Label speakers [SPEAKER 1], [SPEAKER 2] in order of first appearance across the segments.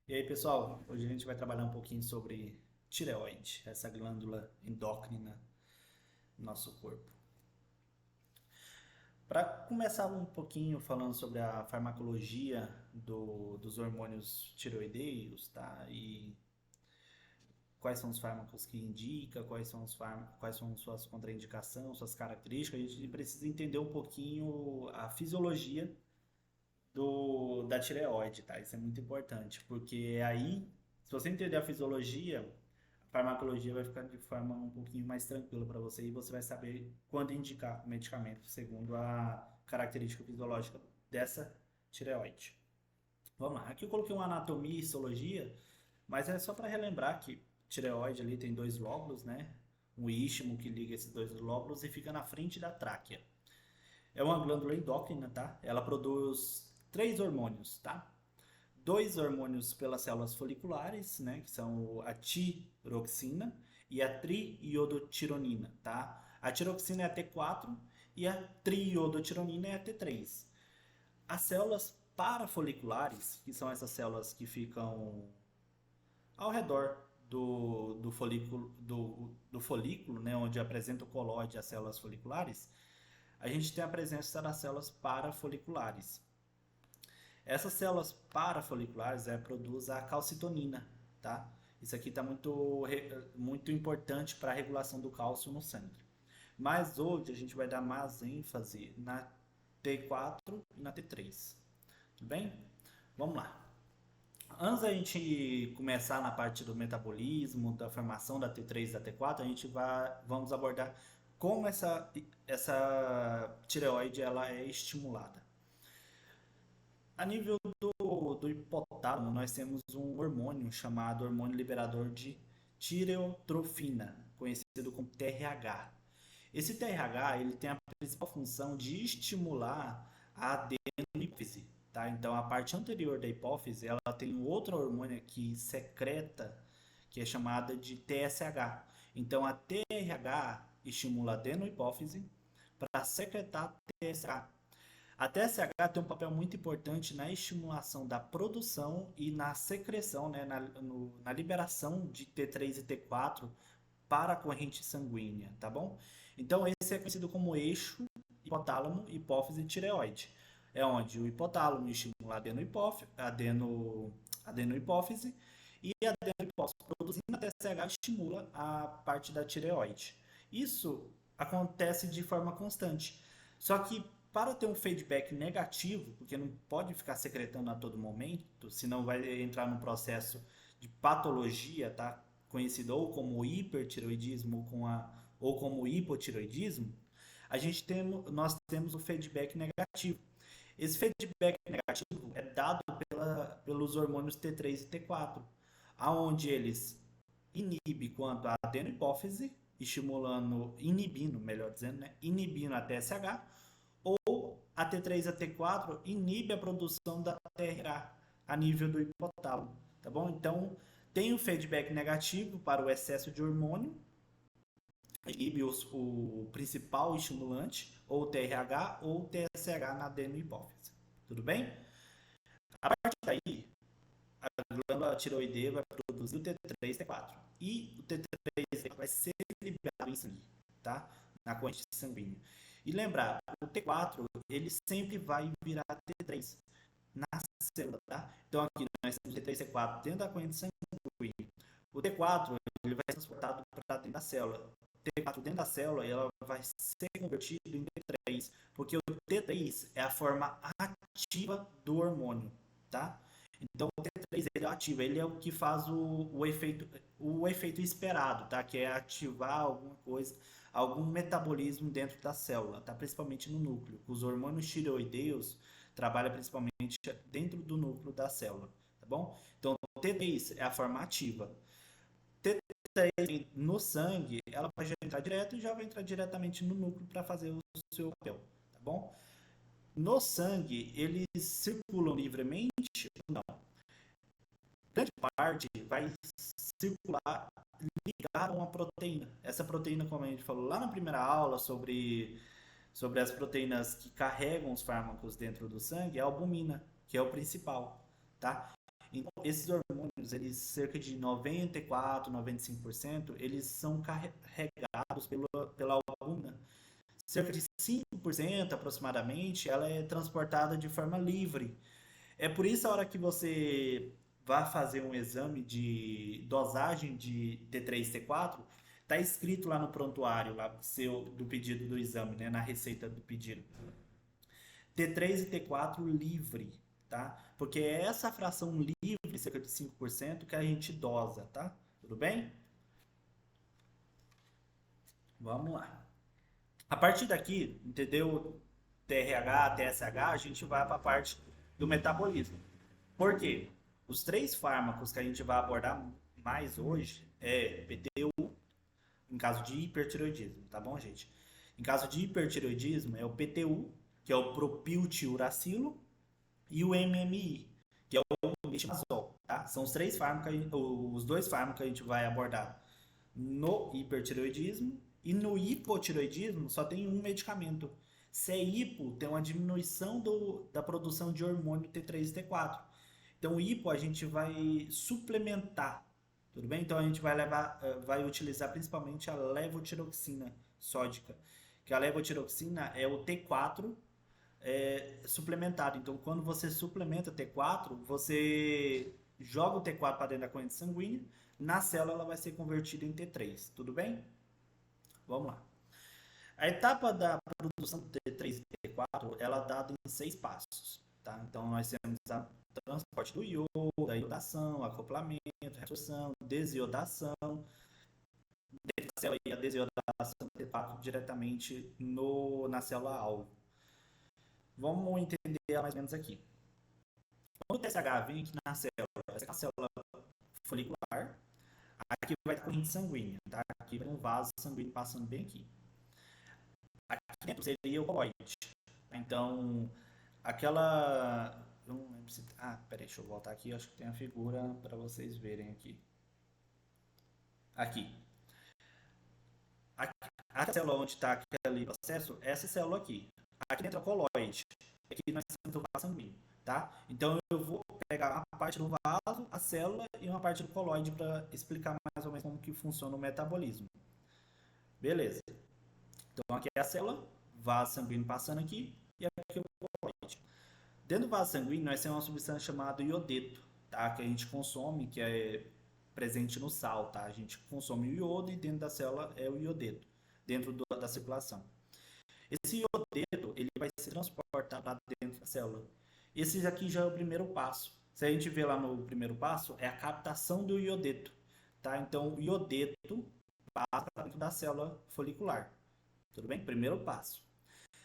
[SPEAKER 1] E aí, pessoal, hoje a gente vai trabalhar um pouquinho sobre tireoide, essa glândula endócrina no nosso corpo. Para começar um pouquinho falando sobre a farmacologia dos hormônios tireoideios, tá? E quais são os fármacos que indica, quais são suas contraindicações, suas características, a gente precisa entender um pouquinho a fisiologia da tireoide, tá? Isso é muito importante, porque aí, se você entender a fisiologia, a farmacologia vai ficar de forma um pouquinho mais tranquila para você e você vai saber quando indicar o medicamento segundo a característica fisiológica dessa tireoide. Vamos lá, aqui eu coloquei uma anatomia e histologia, mas é só para relembrar que tireoide ali tem dois lóbulos, né? Um istmo que liga esses dois lóbulos e fica na frente da tráquea. É uma glândula endócrina, tá? Ela produz três hormônios, tá? Dois hormônios pelas células foliculares, né? Que são a tiroxina e a triiodotironina, tá? A tiroxina é a T4 e a triiodotironina é a T3. As células parafoliculares, que são essas células que ficam ao redor do folículo, né, onde apresenta o colóide as células foliculares, a gente tem a presença das células parafoliculares. Essas células parafoliculares produzem a calcitonina, tá? Isso aqui está muito importante para a regulação do cálcio no sangue. Mas hoje a gente vai dar mais ênfase na T4 e na T3. Tudo bem? Vamos lá. Antes da gente começar na parte do metabolismo, da formação da T3 e da T4, vamos abordar como essa tireoide ela é estimulada. A nível do hipotálamo, nós temos um hormônio chamado hormônio liberador de tireotrofina, conhecido como TRH. Esse TRH ele tem a principal função de estimular a adenophyse, tá? Então a parte anterior da hipófise ela tem um outro hormônio que secreta, que é chamada de TSH. Então a TRH estimula a adenohipófise para secretar TSH. A TSH tem um papel muito importante na estimulação da produção e na secreção, né, na liberação de T3 e T4 para a corrente sanguínea, tá bom? Então esse é conhecido como eixo hipotálamo, hipófise e tireoide. É onde o hipotálamo estimula a adenohipófise e a adenohipófise produzindo a TSH estimula a parte da tireoide. Isso acontece de forma constante. Só que para ter um feedback negativo, porque não pode ficar secretando a todo momento, senão vai entrar num processo de patologia, tá? Conhecido ou como hipertiroidismo ou como hipotiroidismo, nós temos o feedback negativo. Esse feedback negativo é dado pelos hormônios T3 e T4, aonde eles inibem quanto a adenohipófise, inibindo, melhor dizendo, né? Inibindo a TSH, ou a T3 e a T4 inibe a produção da TRH a nível do hipotálamo, tá bom? Então, tem o feedback negativo para o excesso de hormônio, inibe o principal estimulante, ou TRH ou TSH na adenohipófise. Tudo bem? A partir daí, a glândula tireoideia vai produzir o T3 e T4. E o T3 vai ser liberado em sangue, tá? Na corrente sanguínea. E lembrar, o T4 ele sempre vai virar T3 na célula, tá? Então aqui nós temos T3 e T4 dentro da corrente sanguínea. O T4 ele vai ser transportado para dentro da célula. O T4 dentro da célula ela vai ser convertido em T3, porque o T3 é a forma ativa do hormônio, tá? Então o T3 ele é ativo, ele é o que faz o efeito esperado, tá? Que é ativar alguma coisa, algum metabolismo dentro da célula, tá? Principalmente no núcleo. Os hormônios tireoideus trabalham principalmente dentro do núcleo da célula, tá bom? Então o T3 é a forma ativa. T3 no sangue, ela pode entrar direto e já vai entrar diretamente no núcleo para fazer o seu papel, tá bom? No sangue, eles circulam livremente ou não? Grande parte vai circular ligada a uma proteína. Essa proteína, como a gente falou lá na primeira aula sobre as proteínas que carregam os fármacos dentro do sangue, é a albumina, que é o principal, tá? Então, esses hormônios, eles cerca de 94, 95%, eles são carregados pela albumina. Cerca de 5% aproximadamente, ela é transportada de forma livre. É por isso a hora que você vai fazer um exame de dosagem de T3 e T4, está escrito lá no prontuário lá do pedido do exame, né, na receita do pedido. T3 e T4 livre, tá? Porque é essa fração livre, cerca de 5%, que a gente dosa, tá? Tudo bem? Vamos lá. A partir daqui, entendeu? TRH, TSH, a gente vai para a parte do metabolismo. Por quê? Os três fármacos que a gente vai abordar mais hoje é PTU, em caso de hipertireoidismo, tá bom, gente? Em caso de hipertireoidismo é o PTU, que é o propiltiuracilo, e o MMI, que é o metimazol, tá? São os três fármacos, os dois fármacos que a gente vai abordar no hipertireoidismo, e no hipotireoidismo só tem um medicamento. Se é hipo, tem uma diminuição da produção de hormônio T3 e T4. Então, o hipo a gente vai suplementar, tudo bem? Então, a gente vai utilizar principalmente a levotiroxina sódica, que a levotiroxina é o T4 suplementado. Então, quando você suplementa T4, você joga o T4 para dentro da corrente sanguínea, na célula ela vai ser convertida em T3, tudo bem? Vamos lá. A etapa da produção do T3 e T4, ela é dada em 6 passos, tá? Então, nós temos a transporte do iodo, a iodação, acoplamento, reabsorção, desiodação, dentro da célula e a desiodação do T4 diretamente na célula-alvo. Vamos entender mais ou menos aqui. Quando o TSH vem aqui na célula, essa é uma célula folicular, aqui vai ter corrente sanguínea, tá? Aqui vai um vaso sanguíneo passando bem aqui. Aqui dentro seria o coloide. Então, aquela... Eu não lembro se... Ah, peraí, deixa eu voltar aqui. Acho que tem a figura para vocês verem aqui. Aqui. A célula onde está aquele processo, essa célula aqui. Aqui dentro é o coloide. Aqui nós temos o vaso sanguíneo, tá? Então, eu vou pegar uma parte do vaso, a célula e uma parte do coloide para explicar mais ou menos como que funciona o metabolismo. Beleza. Então, aqui é a célula, vaso sanguíneo passando aqui, e aqui é o coloide. Dentro do vaso sanguíneo, nós temos uma substância chamada iodeto, tá? Que a gente consome, que é presente no sal, tá? A gente consome o iodo e dentro da célula é o iodeto, dentro da circulação. Esse iodeto, ele vai ser transportado para dentro da célula. Esse aqui já é o primeiro passo. Se a gente vê lá no primeiro passo, é a captação do iodeto, tá? Então, o iodeto passa para dentro da célula folicular. Tudo bem? Primeiro passo.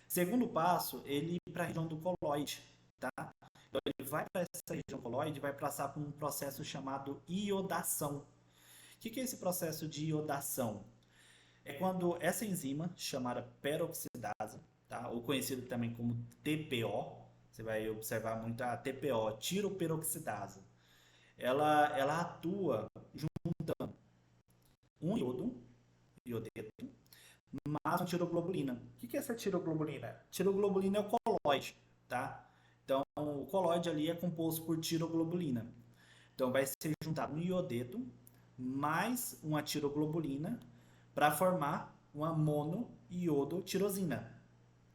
[SPEAKER 1] Segundo passo, ele ir para a região do coloide, tá? Então, ele vai para essa região coloide e vai passar por um processo chamado iodação. O que é esse processo de iodação? É quando essa enzima, chamada peroxidase, tá? Ou conhecido também como TPO, você vai observar muito a TPO, tiroperoxidase. Ela atua juntando um iodeto, mais uma tiroglobulina. O que é essa tiroglobulina? Tiroglobulina é o coloide, tá? Então, o coloide ali é composto por tiroglobulina. Então, vai ser juntado um iodeto mais uma tiroglobulina para formar uma monoiodotirosina,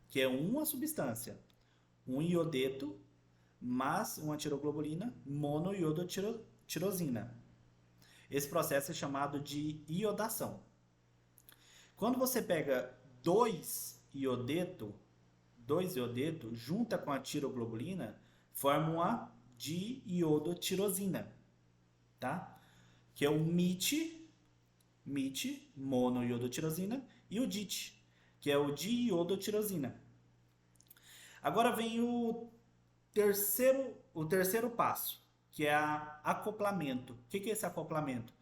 [SPEAKER 1] que é uma substância. Um iodeto mais uma tiroglobulina, monoiodotirosina. Esse processo é chamado de iodação. Quando você pega dois iodeto junta com a tiroglobulina, forma uma diiodotirosina, tá? Que é o MIT, monoiodotirosina, e o DIT, que é o diiodotirosina. Agora vem o terceiro passo, que é acoplamento. O que é esse acoplamento?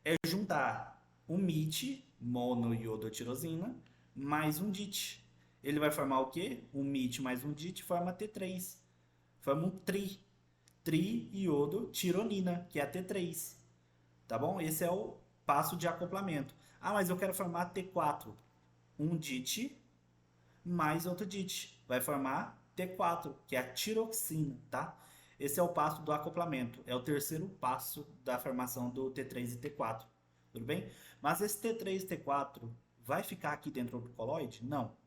[SPEAKER 1] É juntar um MIT, monoiodotirosina, mais um DIT. Ele vai formar o quê? Um MIT mais um DIT forma T3. Forma um triiodotironina, que é a T3. Tá bom? Esse é o passo de acoplamento. Ah, mas eu quero formar T4. Um DIT mais outro DIT. Vai formar T4, que é a tiroxina, tá? Esse é o passo do acoplamento, é o terceiro passo da formação do T3 e T4, tudo bem? Mas esse T3 e T4 vai ficar aqui dentro do coloide? Não.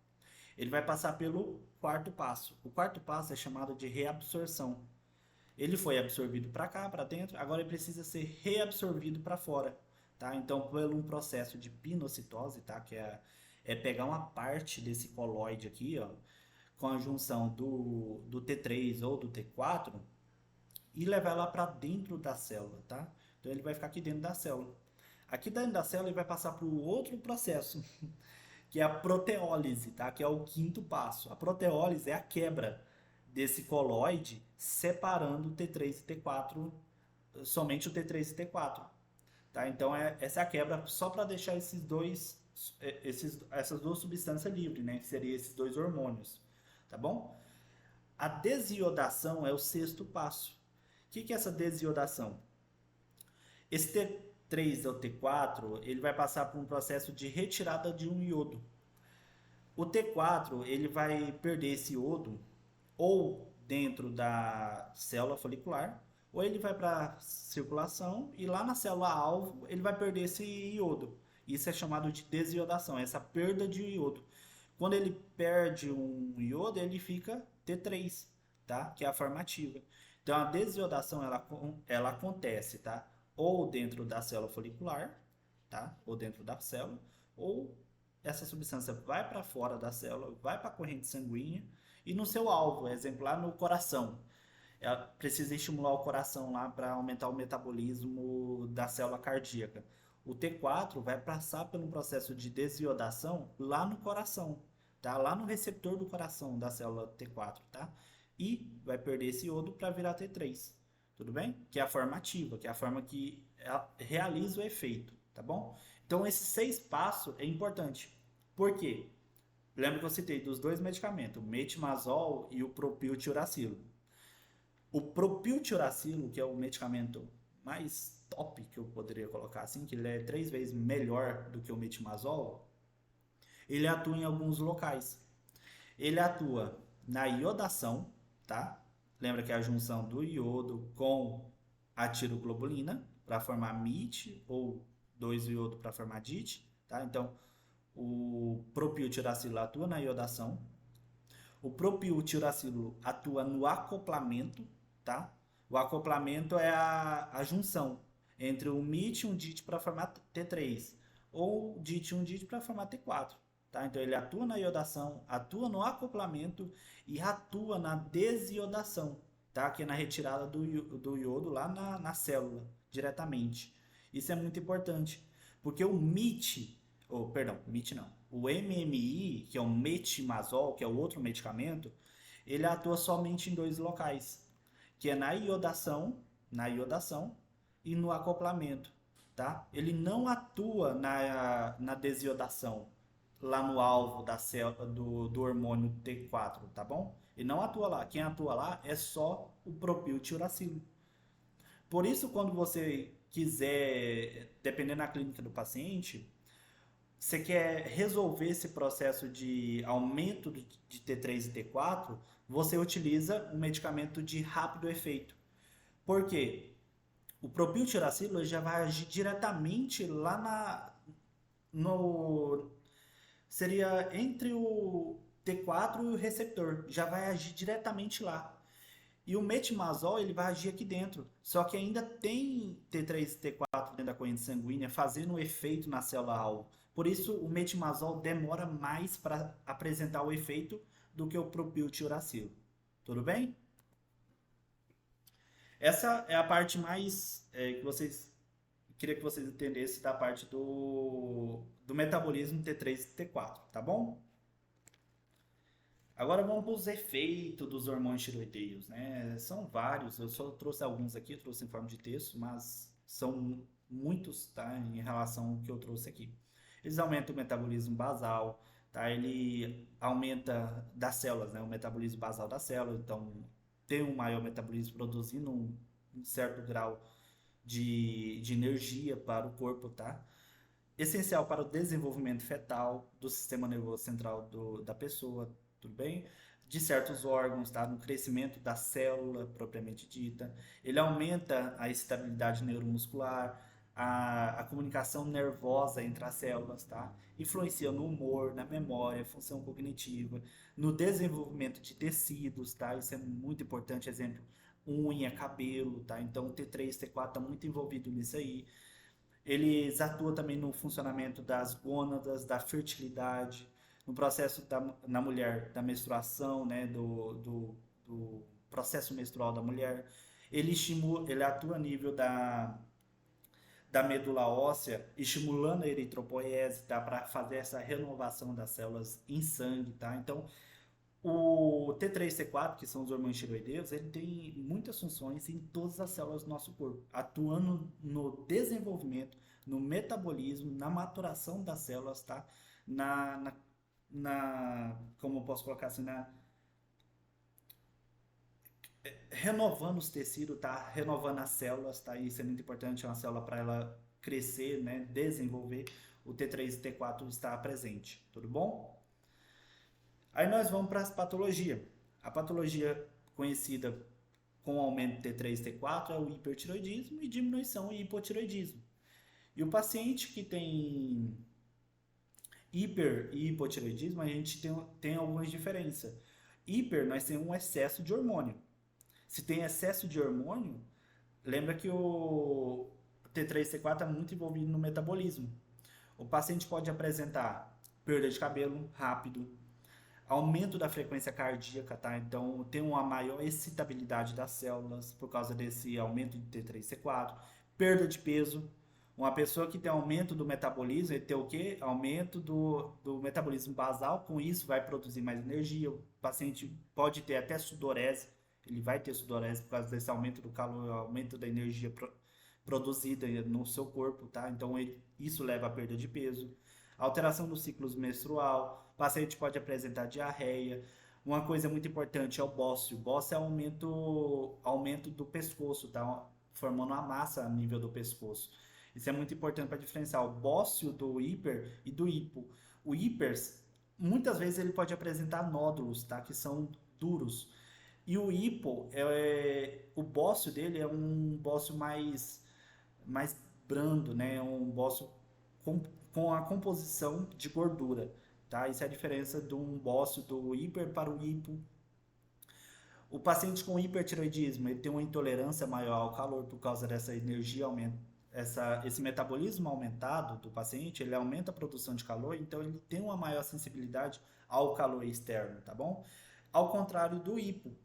[SPEAKER 1] Ele vai passar pelo quarto passo. O quarto passo é chamado de reabsorção. Ele foi absorvido para cá, para dentro, agora ele precisa ser reabsorvido para fora, tá? Então, pelo um processo de pinocitose, tá? É pegar uma parte desse coloide aqui, ó, com a junção do T3 ou do T4 e levar ela para dentro da célula, tá? Então ele vai ficar aqui dentro da célula. Aqui dentro da célula ele vai passar por outro processo, que é a proteólise, tá? Que é o quinto passo. A proteólise é a quebra desse coloide, separando o T3 e T4, somente o T3 e T4, tá? Então essa é a quebra só para deixar essas duas substâncias livres, né? Que seriam esses dois hormônios, tá bom? A desiodação é o sexto passo. O que é essa desiodação? Esse T3 ou T4, ele vai passar por um processo de retirada de um iodo. O T4, ele vai perder esse iodo ou dentro da célula folicular, ou ele vai para a circulação e lá na célula-alvo ele vai perder esse iodo. Isso é chamado de desiodação, essa perda de iodo. Quando ele perde um iodo, ele fica T3, tá? Que é a formativa. Então a desiodação ela acontece, tá? Ou dentro da célula folicular, tá? Ou dentro da célula, ou essa substância vai para fora da célula, vai para a corrente sanguínea e no seu alvo, exemplar no coração. Ela precisa estimular o coração lá para aumentar o metabolismo da célula cardíaca. O T4 vai passar por um processo de desiodação lá no coração, tá? Lá no receptor do coração da célula T4, tá? E vai perder esse iodo para virar T3, tudo bem? Que é a forma ativa, que é a forma que realiza o efeito, tá bom? Então esses 6 passos é importante. Por quê? Lembra que eu citei dos dois medicamentos, o metimazol e o propiltiuracilo. O propiltiuracilo, que é o medicamento mais top que eu poderia colocar assim, que ele é 3 vezes melhor do que o metimazol, ele atua em alguns locais. Ele atua na iodação, tá? Lembra que é a junção do iodo com a tiroglobulina para formar MIT ou 2-iodo para formar DIT, tá? Então, o propiltiuracilo atua na iodação. O propiltiuracilo atua no acoplamento, tá? O acoplamento é a junção entre o MIT e um DIT para formar T3 ou DIT e um DIT para formar T4. Tá? Então ele atua na iodação, atua no acoplamento e atua na desiodação, tá? Que é na retirada do iodo lá na célula, diretamente. Isso é muito importante, porque o MIT, perdão, MIT não, o MMI, que é o metimazol, que é o outro medicamento, ele atua somente em 2 locais, que é na iodação e no acoplamento, tá? Ele não atua na desiodação, lá no alvo da célula do hormônio T4, tá bom? Ele não atua lá. Quem atua lá é só o propiltiuracilo. Por isso, quando você quiser, dependendo da clínica do paciente, você quer resolver esse processo de aumento de T3 e T4, você utiliza um medicamento de rápido efeito. Por quê? O propiltiuracilo já vai agir diretamente lá no, seria entre o T4 e o receptor, já vai agir diretamente lá. E o metimazol ele vai agir aqui dentro, só que ainda tem T3 e T4 dentro da corrente sanguínea fazendo um efeito na célula-alvo. Por isso o metimazol demora mais para apresentar o efeito do que o propiltiuracilo. Tudo bem? Essa é a parte mais que vocês queria que vocês entendessem da parte do metabolismo T3 e T4, tá bom? Agora vamos para os efeitos dos hormônios tiroideus, né? São vários, eu só trouxe alguns aqui, eu trouxe em forma de texto, mas são muitos, tá? Em relação ao que eu trouxe aqui. Eles aumentam o metabolismo basal, tá? Ele aumenta das células, né? O metabolismo basal da célula, então tem um maior metabolismo produzindo um certo grau de energia para o corpo, tá? Essencial para o desenvolvimento fetal do sistema nervoso central da pessoa, tudo bem? de certos órgãos, tá? No crescimento da célula propriamente dita. Ele aumenta a excitabilidade neuromuscular, a comunicação nervosa entre as células, tá? Influencia no humor, na memória, função cognitiva, no desenvolvimento de tecidos, tá? Isso é muito importante, exemplo, unha, cabelo, tá? Então o T3, T4 está muito envolvido nisso aí. Eles atuam também no funcionamento das gônadas, da fertilidade, no processo na mulher da menstruação, né, do processo menstrual da mulher. Ele atua a nível da medula óssea, estimulando a eritropoiese, tá, para fazer essa renovação das células em sangue, tá? Então, o T3 e T4, que são os hormônios tiroideus, ele tem muitas funções em todas as células do nosso corpo, atuando no desenvolvimento, no metabolismo, na maturação das células, tá? Na, na, como eu posso colocar assim, renovando os tecidos, tá? Renovando as células, tá? Isso é muito importante, é uma célula para ela crescer, né? Desenvolver. O T3 e T4 está presente, tudo bom? Aí nós vamos para as patologias. A patologia conhecida com aumento de T3 e T4 é o hipertiroidismo e diminuição e hipotiroidismo. E o paciente que tem hiper e hipotiroidismo, a gente tem algumas diferenças. Hiper, nós temos um excesso de hormônio. Se tem excesso de hormônio, lembra que o T3 e T4 é muito envolvido no metabolismo. O paciente pode apresentar perda de cabelo rápido, aumento da frequência cardíaca, tá? Então tem uma maior excitabilidade das células por causa desse aumento de T3, T4, perda de peso. Uma pessoa que tem aumento do metabolismo, ele tem o quê? Aumento do metabolismo basal, com isso vai produzir mais energia. O paciente pode ter até sudorese, ele vai ter sudorese por causa desse aumento do calor, aumento da energia produzida no seu corpo, tá? Então isso leva à perda de peso. Alteração do ciclo menstrual, o paciente pode apresentar diarreia. Uma coisa muito importante é o bócio. O bócio é aumento do pescoço, tá? Formando uma massa a nível do pescoço. Isso é muito importante para diferenciar o bócio do hiper e do hipo. O hiper, muitas vezes ele pode apresentar nódulos, tá? Que são duros. E o hipo, o bócio dele é um bócio mais brando, né? É um bócio com a composição de gordura, tá? Isso é a diferença de um bócio do hiper para o hipo. O paciente com hipertiroidismo, ele tem uma intolerância maior ao calor por causa dessa energia esse metabolismo aumentado do paciente, ele aumenta a produção de calor, então ele tem uma maior sensibilidade ao calor externo, tá bom? Ao contrário do hipo.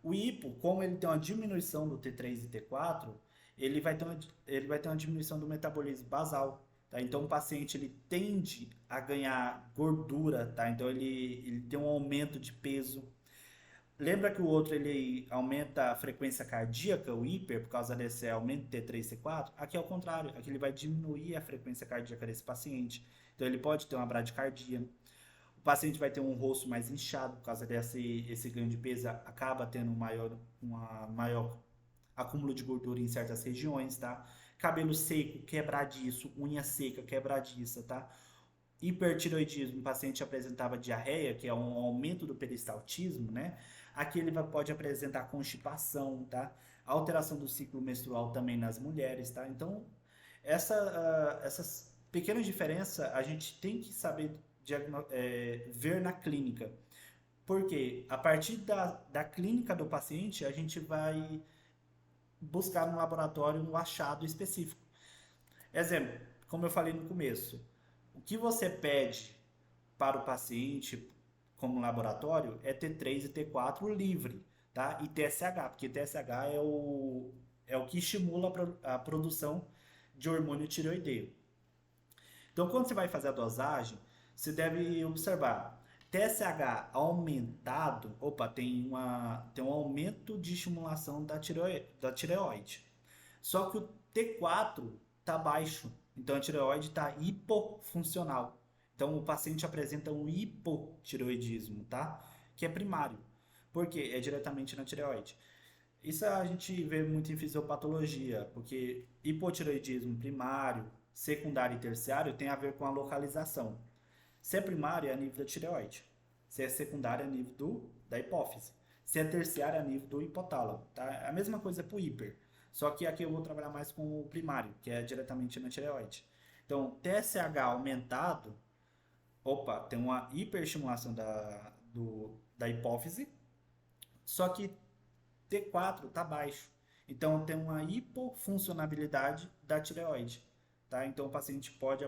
[SPEAKER 1] O hipo, como ele tem uma diminuição do T3 e T4, ele vai ter uma diminuição do metabolismo basal, tá? Então o paciente ele tende a ganhar gordura, tá? Então ele tem um aumento de peso. Lembra que o outro ele aumenta a frequência cardíaca, o hiper, por causa desse aumento de T3 e T4? Aqui é o contrário, aqui ele vai diminuir a frequência cardíaca desse paciente. Então ele pode ter uma bradicardia. O paciente vai ter um rosto mais inchado por causa esse ganho de peso, acaba tendo uma maior acúmulo de gordura em certas regiões, tá? Cabelo seco, quebradiço, unha seca, quebradiça, tá? Hipertiroidismo, o paciente apresentava diarreia, que é um aumento do peristaltismo, né? Aqui ele pode apresentar constipação, tá? Alteração do ciclo menstrual também nas mulheres, tá? Então, essas pequenas diferenças a gente tem que saber ver na clínica. Porque a partir da clínica do paciente, a gente vai buscar no laboratório um achado específico. Exemplo, como eu falei no começo, o que você pede para o paciente como laboratório é T3 e T4 livre, tá? E TSH, porque TSH é o que estimula a produção de hormônio tireoideu. Então, quando você vai fazer a dosagem, você deve observar TSH aumentado, opa, tem um aumento de estimulação da tireoide. Só que o T4 está baixo, então a tireoide está hipofuncional. Então o paciente apresenta um hipotireoidismo, tá? Que é primário, porque é diretamente na tireoide. Isso a gente vê muito em fisiopatologia, porque hipotireoidismo primário, secundário e terciário tem a ver com a localização. Se é primário, é a nível da tireoide. Se é secundário, é a nível do da hipófise. Se é terciário, a nível do hipotálamo, tá? A mesma coisa para o hiper. Só que aqui eu vou trabalhar mais com o primário, que é diretamente na tireoide. Então, TSH aumentado, opa, tem uma hiperestimulação da hipófise, só que T4 está baixo. Então, tem uma hipofuncionabilidade da tireoide. Tá? Então, o paciente pode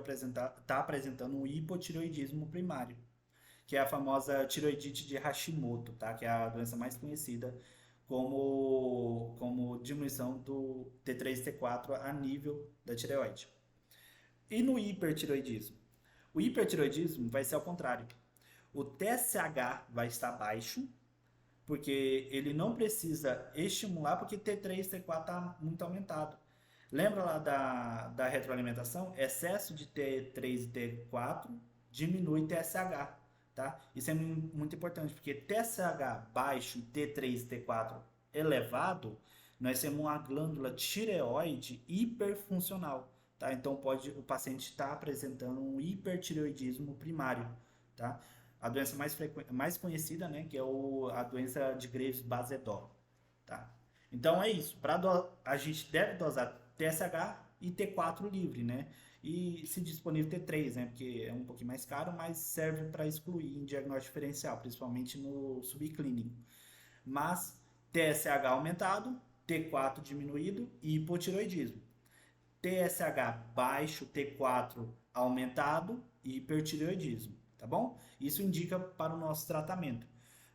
[SPEAKER 1] tá apresentando um hipotireoidismo primário, que é a famosa tireoidite de Hashimoto, tá? Que é a doença mais conhecida como diminuição do T3 e T4 a nível da tireoide. E no hipertireoidismo? O hipertireoidismo vai ser ao contrário. O TSH vai estar baixo, porque ele não precisa estimular, porque T3 e T4 está muito aumentado. Lembra lá da retroalimentação? Excesso de T3 e T4 diminui TSH, tá? Isso é muito importante, porque TSH baixo e T3 e T4 elevado, nós temos uma glândula tireoide hiperfuncional, tá? Então o paciente está apresentando um hipertireoidismo primário, tá? A doença mais conhecida, né, que é a doença de Graves-Basedol, tá? Então é isso. A gente deve dosar TSH e T4 livre, né? E se disponível T3, né? Porque é um pouquinho mais caro, mas serve para excluir em diagnóstico diferencial, principalmente no subclínico. Mas TSH aumentado, T4 diminuído e hipotiroidismo. TSH baixo, T4 aumentado e hipertireoidismo, tá bom? Isso indica para o nosso tratamento.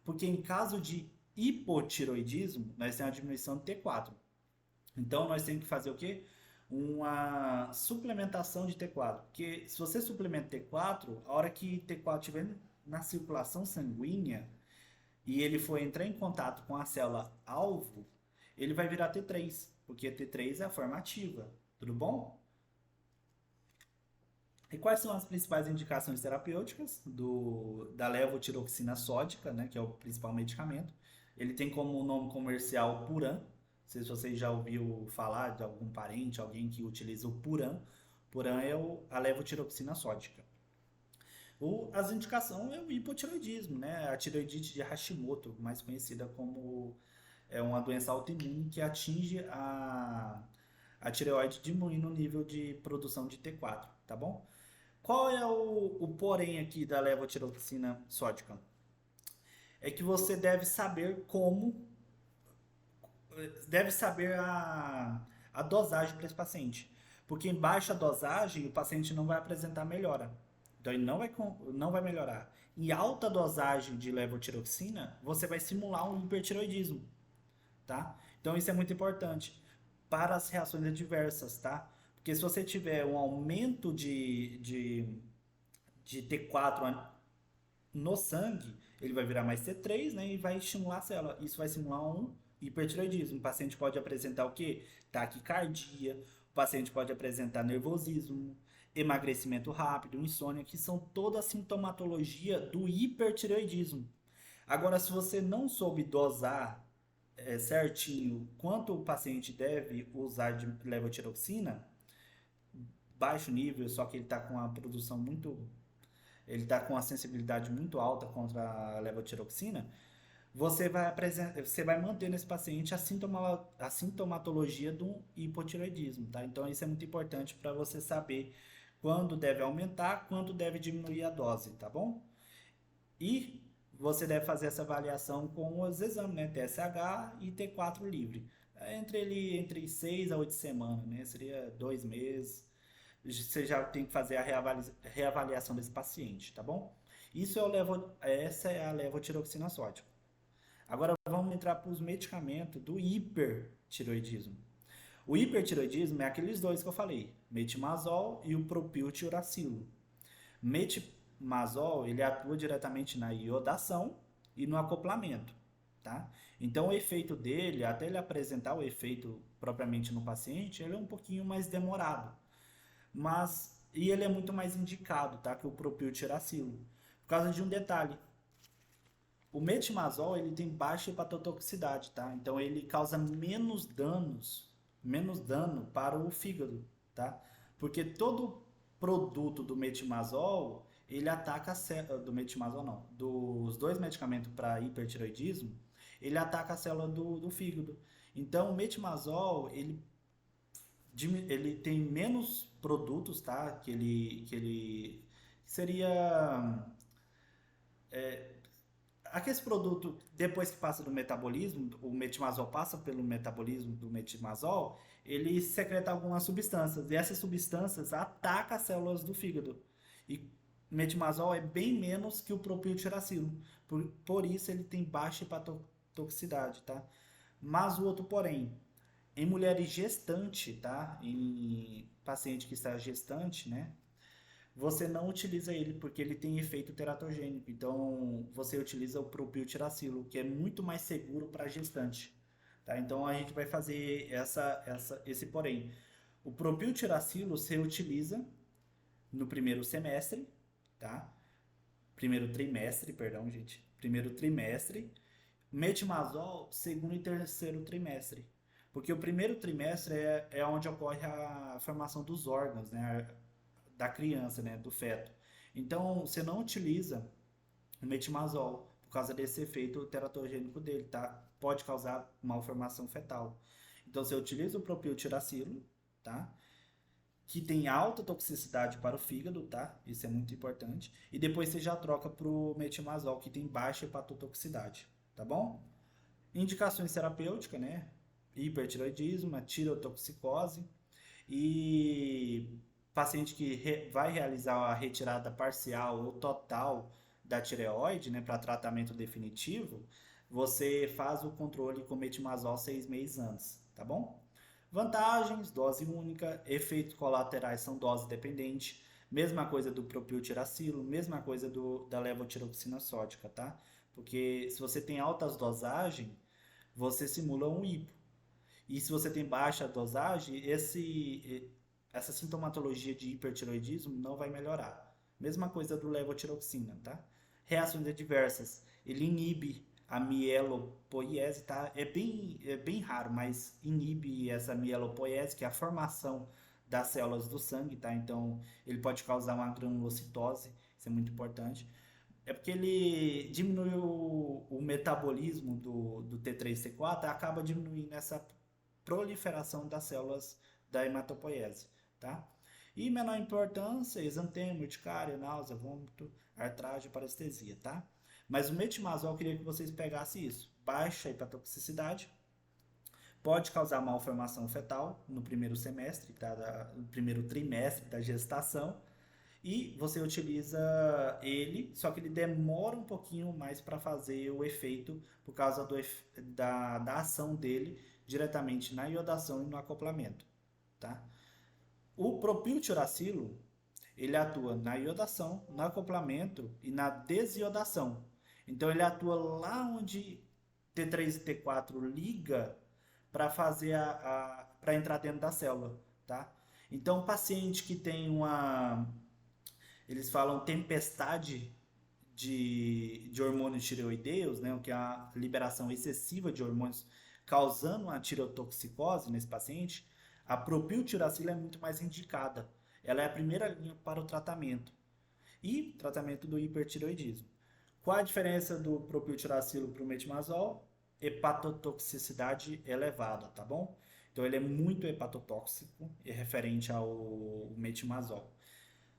[SPEAKER 1] Porque em caso de hipotiroidismo, nós temos a diminuição de T4. Então nós temos que fazer o quê? Uma suplementação de T4. Porque se você suplementa T4, a hora que T4 estiver na circulação sanguínea e ele for entrar em contato com a célula alvo, ele vai virar T3, porque T3 é a forma ativa. Tudo bom? E quais são as principais indicações terapêuticas da levotiroxina sódica, né, que é o principal medicamento? Ele tem como nome comercial Puran. Não sei se você já ouviu falar de algum parente, alguém que utiliza o Puran. Puran é a levotiroxina sódica. As indicações é o hipotiroidismo, né? A tiroidite de Hashimoto, mais conhecida como uma doença autoimune que atinge a tireoide diminuindo o nível de produção de T4, tá bom? Qual é o porém aqui da levotiroxina sódica? É que você deve saber a dosagem para esse paciente. Porque em baixa dosagem o paciente não vai apresentar melhora. Então ele não vai melhorar. Em alta dosagem de levotiroxina, você vai simular um hipertiroidismo, tá? Então isso é muito importante para as reações adversas, tá? Porque se você tiver um aumento de T4 no sangue, ele vai virar mais T3, né? E vai estimular a célula. Isso vai simular um hipertiroidismo. O paciente pode apresentar o quê? Taquicardia, o paciente pode apresentar nervosismo, emagrecimento rápido, insônia, que são toda a sintomatologia do hipertireoidismo. Agora, se você não soube dosar certinho quanto o paciente deve usar de levotiroxina, baixo nível, só que ele está com a produção muito. Ele está com a sensibilidade muito alta contra a levotiroxina, você vai manter nesse paciente a sintomatologia do hipotireoidismo, tá? Então isso é muito importante para você saber quando deve aumentar, quando deve diminuir a dose, tá bom? E você deve fazer essa avaliação com os exames, né? TSH e T4 livre. Entre 6 a 8 semanas, né? Seria 2 meses. Você já tem que fazer a reavaliação desse paciente, tá bom? Essa é a levotiroxina sódica. Agora vamos entrar para os medicamentos do hipertiroidismo. O hipertiroidismo é aqueles dois que eu falei, metimazol e o propiltiuracilo. Metimazol, ele atua diretamente na iodação e no acoplamento, tá? Então o efeito dele, até ele apresentar o efeito propriamente no paciente, ele é um pouquinho mais demorado. E ele é muito mais indicado, tá? Que o propiltiuracilo. Por causa de um detalhe. O metimazol, ele tem baixa hepatotoxicidade, tá? Então ele causa menos dano para o fígado, tá? Porque todo produto do metimazol, ele ataca a célula do metimazol não, dos dois medicamentos para hipertiroidismo, ele ataca a célula do fígado. Então, o metimazol, ele tem menos produtos, tá? Que ele seria aquele produto, depois que passa do metabolismo, o metimazol passa pelo metabolismo do metimazol, ele secreta algumas substâncias, e essas substâncias atacam as células do fígado. E o metimazol é bem menos que o propiltiracilo, por isso ele tem baixa hepatotoxicidade, tá? Mas o outro porém, em mulheres gestantes, tá? Em paciente que está gestante, né? Você não utiliza ele porque ele tem efeito teratogênico. Então, você utiliza o propiltiracilo, que é muito mais seguro para gestante. Tá? Então, a gente vai fazer esse porém. O propiltiracilo você utiliza no primeiro semestre, tá? Primeiro trimestre, perdão, gente. Primeiro trimestre. Metimazol, segundo e terceiro trimestre. Porque o primeiro trimestre é onde ocorre a formação dos órgãos, né? Da criança, né, do feto. Então, você não utiliza o metimazol por causa desse efeito teratogênico dele, tá? Pode causar malformação fetal. Então, você utiliza o propiltiracilo, tá? Que tem alta toxicidade para o fígado, tá? Isso é muito importante. E depois você já troca para o metimazol, que tem baixa hepatotoxicidade, tá bom? Indicações terapêuticas, né? Hipertiroidismo, tirotoxicose, e paciente que vai realizar a retirada parcial ou total da tireoide, né, para tratamento definitivo, você faz o controle com metimazol 6 meses antes, tá bom? Vantagens: dose única, efeitos colaterais são dose dependente, mesma coisa do propiltiracilo, mesma coisa da levotiroxina sódica, tá? Porque se você tem altas dosagens, você simula um hipo. E se você tem baixa dosagem, essa sintomatologia de hipertiroidismo não vai melhorar. Mesma coisa do levotiroxina, tá? Reações adversas. Ele inibe a mielopoiese, tá? É bem raro, mas inibe essa mielopoiese, que é a formação das células do sangue, tá? Então, ele pode causar uma granulocitose, isso é muito importante. É porque ele diminui o metabolismo do T3-T4, acaba diminuindo essa proliferação das células da hematopoiese, tá? E menor importância, exantema, urticária, náusea, vômito, artrite, parestesia, tá? Mas o metimazol, eu queria que vocês pegassem isso. Baixa hepatotoxicidade, pode causar malformação fetal no primeiro semestre, tá? No primeiro trimestre da gestação, e você utiliza ele, só que ele demora um pouquinho mais para fazer o efeito por causa da ação dele diretamente na iodação e no acoplamento, tá? O propiltiracilo, ele atua na iodação, no acoplamento e na desiodação. Então ele atua lá onde T3 e T4 liga para fazer para entrar dentro da célula, tá? Então o paciente que tem eles falam tempestade de hormônios tireoideus, né, que é a liberação excessiva de hormônios causando uma tireotoxicose nesse paciente, a propiltiracilo é muito mais indicada. Ela é a primeira linha para o tratamento e tratamento do hipertireoidismo. Qual a diferença do propiltiracilo para o metimazol? Hepatotoxicidade elevada, tá bom? Então ele é muito hepatotóxico e referente ao metimazol.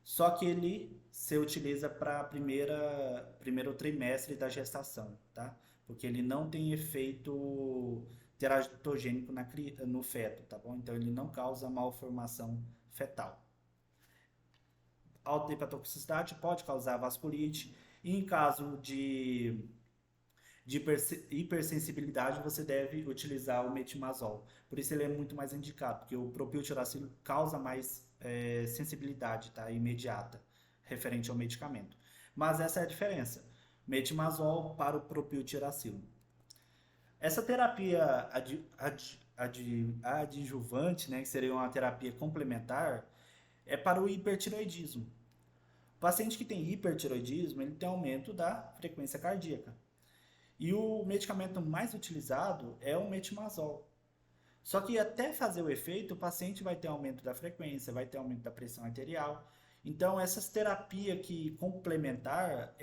[SPEAKER 1] Só que ele se utiliza para primeiro trimestre da gestação, tá? Porque ele não tem efeito teratogênico no feto, tá bom? Então ele não causa malformação fetal. Alta hepatotoxicidade pode causar vasculite, e em caso de hipersensibilidade, você deve utilizar o metimazol. Por isso ele é muito mais indicado, porque o propiltiracilo causa mais sensibilidade, tá? Imediata, referente ao medicamento. Mas essa é a diferença. Metimazol para o propiltiracilo. Essa terapia adjuvante, né, que seria uma terapia complementar, é para o hipertiroidismo. O paciente que tem hipertiroidismo, ele tem aumento da frequência cardíaca. E o medicamento mais utilizado é o metimazol. Só que até fazer o efeito, o paciente vai ter aumento da frequência, vai ter aumento da pressão arterial. Então, essas terapias que complementar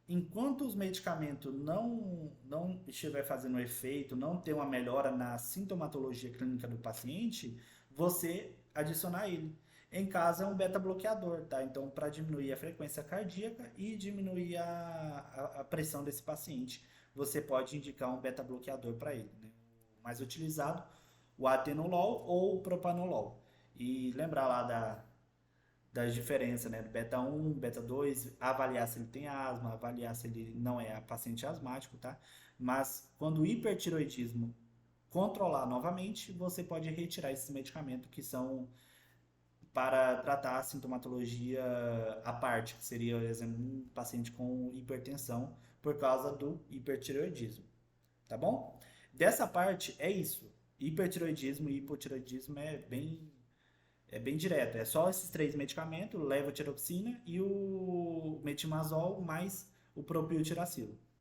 [SPEAKER 1] enquanto os medicamentos não estiver fazendo efeito, não ter uma melhora na sintomatologia clínica do paciente, você adicionar ele. Em casa é um beta-bloqueador, tá? Então, para diminuir a frequência cardíaca e diminuir a pressão desse paciente, você pode indicar um beta-bloqueador para ele, né? O mais utilizado, o atenolol ou o propanolol. E lembrar lá das diferenças, né? Do beta 1, beta 2, avaliar se ele tem asma, avaliar se ele não é paciente asmático, tá? Mas quando o hipertiroidismo controlar novamente, você pode retirar esses medicamentos que são para tratar a sintomatologia à parte, que seria, por exemplo, um paciente com hipertensão por causa do hipertiroidismo, tá bom? Dessa parte é isso. Hipertiroidismo e hipotiroidismo é bem direto. É só esses três medicamentos, levotiroxina e o metimazol mais o propiltiracilo.